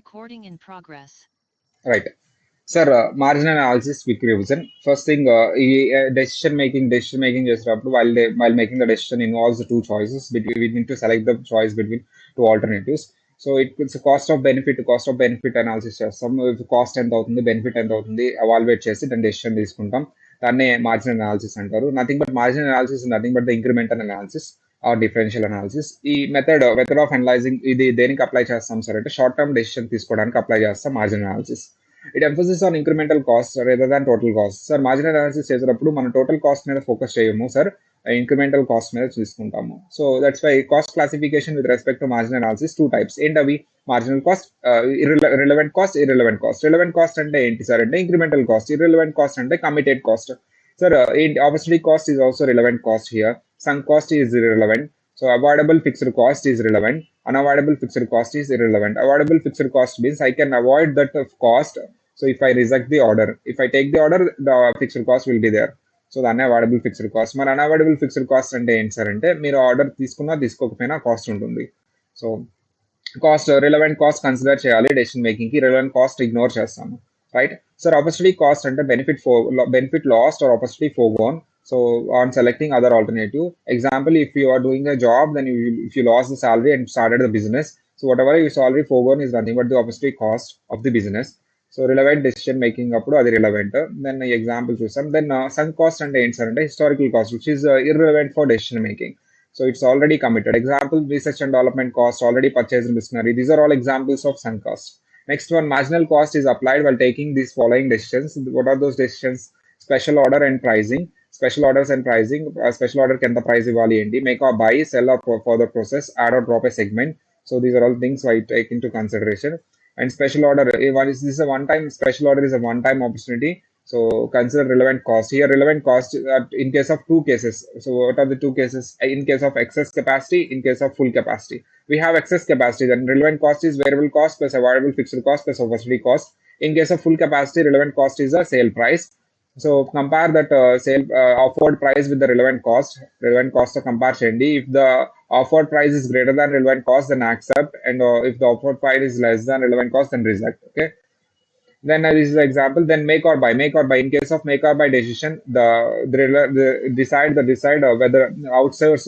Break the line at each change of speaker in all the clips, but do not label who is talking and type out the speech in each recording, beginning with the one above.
Recording in progress.
Right. Sir, margin analysis, quick revision. First thing, decision making చేసేటప్పుడు while making the decision involves the two choices. We need to select the choice between two alternatives. So it's a cost of benefit analysis చేస్తాం. Cost ఎంత అవుతుంది, benefit ఎంత అవుతుంది, evaluate చేసి దాని decision తీసుకుంటాం. దాన్నే మార్జిన్ అనాలిసిస్ అంటారు. Nothing but margin analysis nothing but the incremental analysis or differential analysis. ఈ మెథడ్ ఆఫ్ అనలైజింగ్ ఇది దేనికి అప్లై చేస్తాం సార్ అంటే షార్ట్ టర్మ్ డెసిషన్ తీసుకోవడానికి అప్లై చేస్తాం margin analysis. It emphasis on incremental cost rather than total cost. Sir margin analysis చేసేటప్పుడు మనం total cost మీద ఫోకస్ చేయము సార్, ఇంక్రిమెంటల్ కాస్ట్ మీద తీసుకుంటాము. So that's why cost classification with respect to margin analysis two types. ఏంటవి? Marginal cost, relevant cost, irrelevant cost. Relevant cost అంటే ఏంటి sir అంటే ఇంక్రిమెంటల్ కాస్ట్. ఇర్రిలవెంట్ కాస్ట్ అంటే committed cost. Sir opportunity cost is also relevant cost here. Sunk cost is irrelevant. So avoidable fixed cost is relevant. Unavoidable fixed cost is irrelevant. Avoidable fixed cost means I can avoid that cost. So if I reject the order, if I take the order, the fixed cost will be there. So the unavoidable fixed cost. మరి unavoidable fixed cost అంటే ఏంటి sir అంటే మీరు order తీసుకున్నా తీసుకోకపోయినా cost ఉంటుంది. So cost relevant cost consider చేయాలి decision making కి. రిలవెంట్ కాస్ట్ ఇగ్నోర్ చేస్తాము. Right sir. ఆపర్చునిటీ కాస్ట్ అంటే benefit lost or opportunity forgone. So on selecting other alternative, example, if you are doing a job, then if you lost the salary and started the business, so whatever your salary foregone is nothing but the opportunity cost of the business. So relevant decision making appudu adi relevant. Then example chusam. Then sunk cost and ఏంటి sir అంటే historical cost, which is irrelevant for decision making. So it's already committed. Example, research and development cost, already purchased machinery. These are all examples of sunk cost. Next one, marginal cost is applied while taking these following decisions. What are those decisions? Special order and pricing. Special orders and pricing. Special order కి ఎంత price ఇవ్వాలి ఏంటి, make or buy, sell or further process, add or drop a segment. So these are all things I take into consideration. And special order this is a one time, special order is a one time opportunity. So consider relevant cost. Here relevant cost in case of two cases. So what are the two cases? In case of excess capacity, in case of full capacity. We have excess capacity, then relevant cost is variable cost plus avoidable fixed cost plus opportunity cost. In case of full capacity, relevant cost is a sale price. So compare that sale offered price with the relevant cost. Relevant cost to compare చేయండి. If the offered price is greater than relevant cost, then accept, and if the offered price is less than relevant cost, then reject. Okay. Then this is the example. Then make or buy. Make or buy. In case of make or buy decision, the decide whether outsource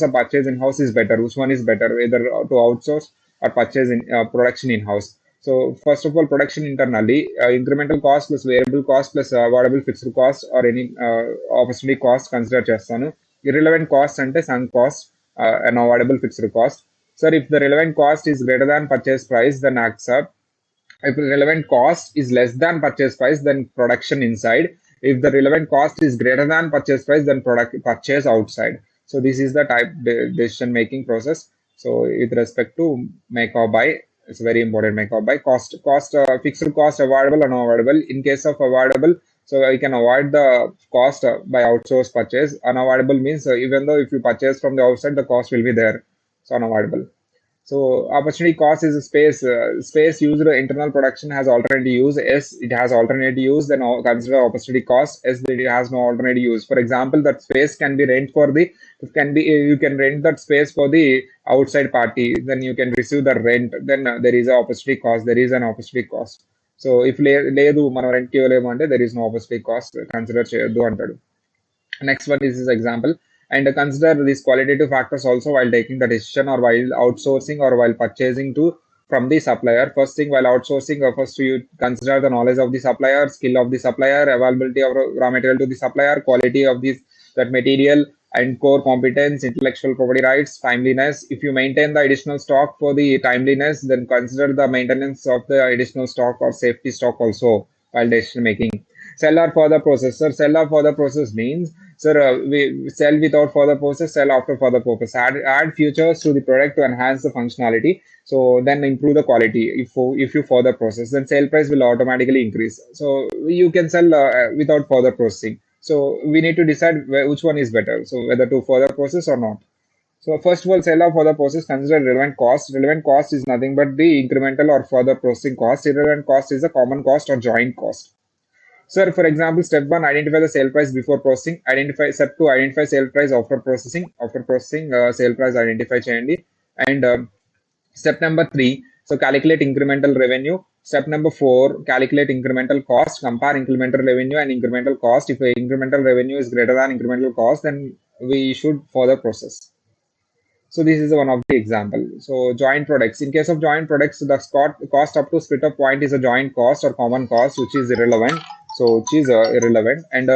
or purchase in house is better. Which one is better? Whether to outsource or purchase in production in house. So first of all, production internally, incremental cost plus variable cost plus avoidable fixed cost or any opportunity cost consider chestanu. Irrelevant cost ante sunk cost and avoidable fixed cost. Sir, if the relevant cost is greater than purchase price, then accept. If the relevant cost is less than purchase price, then production inside. If the relevant cost is greater than purchase price, then purchase outside. So this is the type decision making process. So with respect to make or buy, it's very important. Make or buy. Fixed cost avoidable and unavoidable. In case of avoidable, so you can avoid the cost by outsource purchase. Unavoidable means even though if you purchase from the outside, the cost will be there. So unavoidable. So opportunity cost is a space used internal production has alternate use. S, it has alternate use, then consider opportunity cost. S, it has no alternate use. For example, that space can be rent for the, it can be, you can rent that space for the outside party, then you can receive the rent, then there is an opportunity cost, there is an opportunity cost. So if లేదు మనం rent కి ఇవ్వలేము అంటే there is no opportunity cost, consider చేయొద్దు అంటాడు. Next one is this example. And consider these qualitative factors also while taking the decision or while outsourcing or while purchasing to from the supplier. First thing, while outsourcing, first you consider the knowledge of the supplier, skill of the supplier, availability of raw material to the supplier, quality of that material, and core competence, intellectual property rights, timeliness. If you maintain the additional stock for the timeliness, then consider the maintenance of the additional stock or safety stock also while decision making. Sell or further process. Sir, sell or further process means, sir, we sell without further process, sell after further purpose. Add features to the product to enhance the functionality. So then improve the quality. If you further process, then sale price will automatically increase. So you can sell without further processing. So we need to decide which one is better. So whether to further process or not. So first of all, sell or further process, consider relevant cost. Relevant cost is nothing but the incremental or further processing cost. Irrelevant cost is a common cost or joint cost. Sir, for example, step 1, identify the sale price before processing. Step 2, identify sale price after processing. After processing, sale price identify చేయండి. And step number 3, So calculate incremental revenue. Step number 4, calculate incremental cost. Compare incremental revenue and incremental cost. If a incremental revenue is greater than incremental cost, then we should further process. So this is one of the example. So joint products. In case of joint products, the cost up to split up point is a joint cost or common cost, which is irrelevant. So which is irrelevant, and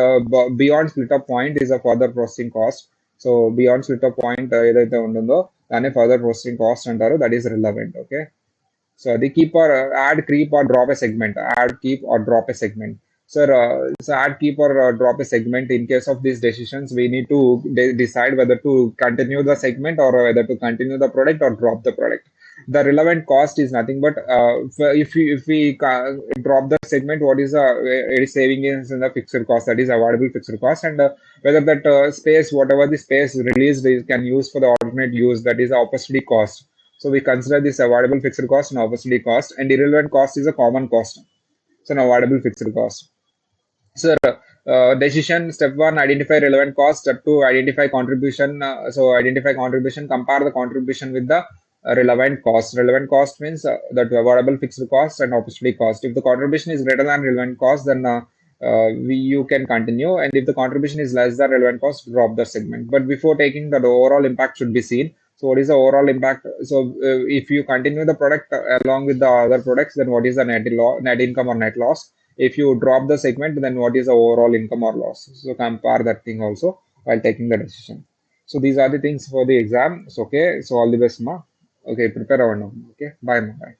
beyond split up point is a further processing cost. So beyond split up point ఏదైతే ఉంటుందో దాన్ని further processing cost అంటారు. That is relevant. Okay. So the keep or add, keep or drop a segment. Add, keep or drop a segment. So add, keep or drop a segment. In case of these decisions, we need to decide whether to continue the segment or whether to continue the product or drop the product. The relevant cost is nothing but if we drop the segment, what is the saving is in the fixed cost, that is avoidable fixed cost, and whether that space, whatever the space released, is can use for the alternate use, that is the opportunity cost. So we consider this avoidable fixed cost and opportunity cost, and irrelevant cost is a common cost. So an avoidable fixed cost. So decision step 1, identify relevant cost. Step 2, identify contribution. So identify contribution, compare the contribution with the relevant cost. Relevant cost means that avoidable fixed cost and opportunity cost. If the contribution is greater than relevant cost, then you can continue, and if the contribution is less than relevant cost, drop the segment. But before taking that, the overall impact should be seen. So what is the overall impact? So if you continue the product along with the other products, then what is the net income or net loss? If you drop the segment, then what is the overall income or loss? So compare that thing also while taking the decision. So these are the things for the exam. So okay. So all the best, ma. Okay, prepare our now. Okay, bye, ma. Bye.